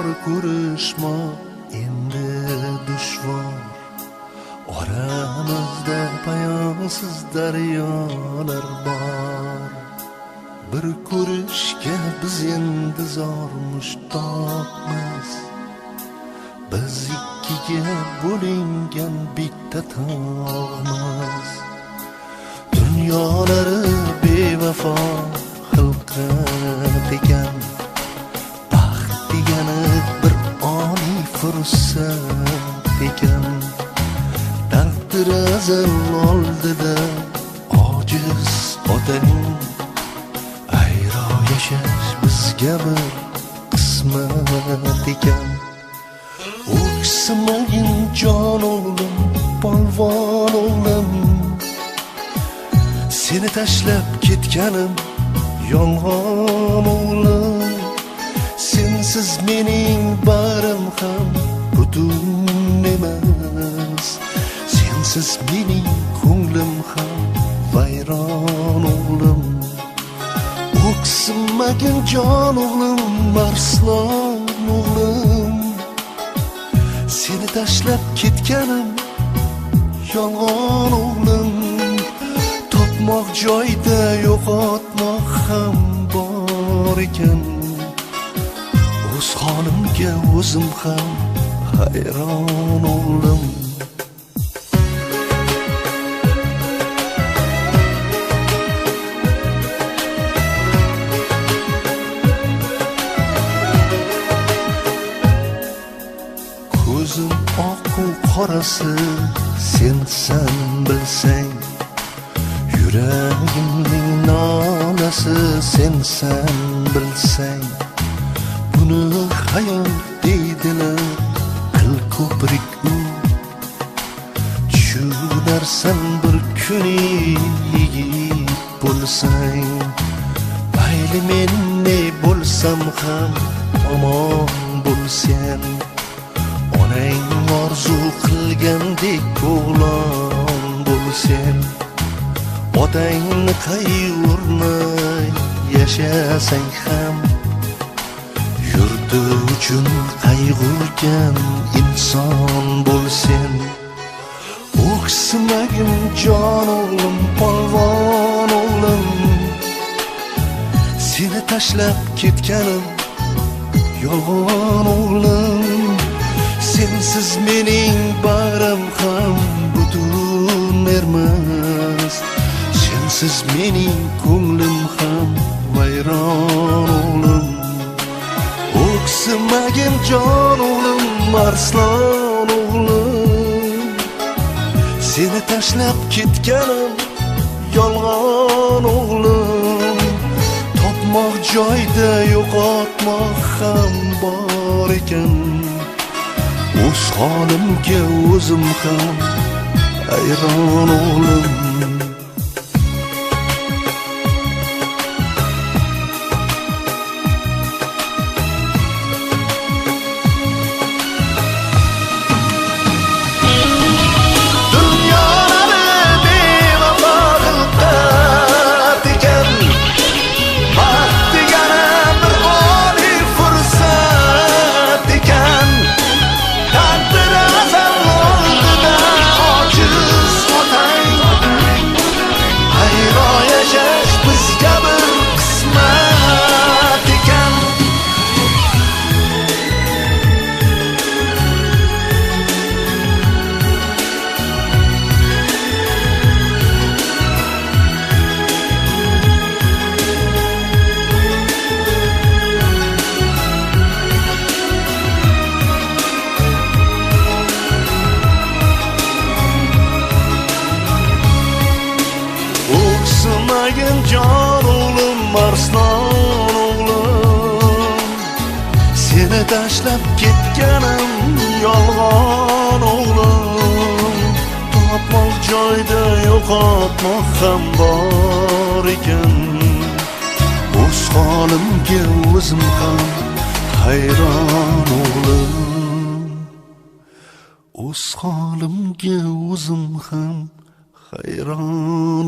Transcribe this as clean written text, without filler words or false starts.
bor ko'rishmoq endi dushvor. Oramizda poyonsiz daryolar bor. Bir ko'rishga biz endi zor mushtoqmiz. Biz ikkiga bo'lingan bitta tog'miz. Dunyolari bevafo xilqat ekan. Baxt degani bir oniy fursat ekan. Taqdir azal oldida ojiz otaning ayro yashash bizga bir qismat ekan. O'ksimagin jon o'g'lim, polvon o'g'lim, seni tashlab ketganim yolg'on o'g'lim. Sensiz mening barim ham butun emas. Sensiz mening ko'nglim ham vayron o'g'lim. O'ksimagin jon o'g'lim, arslon o'g'lim, seni tashlab ketganim yolg'on o'g'lim. Topmoq joyda yo'qotmoq ham bor ekan. O'z holimga o'zim ham hayron o'g'lim. Ko'zim oq-u qorasi sensan bilsang, yuragimning nolasi sensan bilsang. Buni hayot deydilar, qil ko'prik u. Tushunarsan bir kuni yigit bo'lsang. Mayli men ne bo'lsam ham omon bo'lsan. Onang orzu qilgandek o'g'lon bo'lsan. Otangni qayg'urmay yashasang ham, yurti uchun qayg'urgan inson bo'lsan. O'ksimagin jon o'g'lim, polvon o'g'lim, seni tashlab ketganim yolg'on o'g'lim. Sensiz mening barim ham butun emas. Sensiz mening ko'nglim ham vayron o'g'lim. O'ksimagin jon o'g'lim, arslon o'g'lim, seni tashlab ketganim yolg'on o'g'lim. Topmoq joyda yo'qotmoq ham bor ekan. O'z holimga o'zim ham hayron o'g'lim. O'ksimagin jon o'g'lim, arslon o'g'lim, seni tashlab ketganim yolg'on o'g'lim. Topmoq joyda yo'qotmoq ham bor ekan. O'z holimga o'zim ham hayron o'g'lim. O'z holimga o'zim ham hayron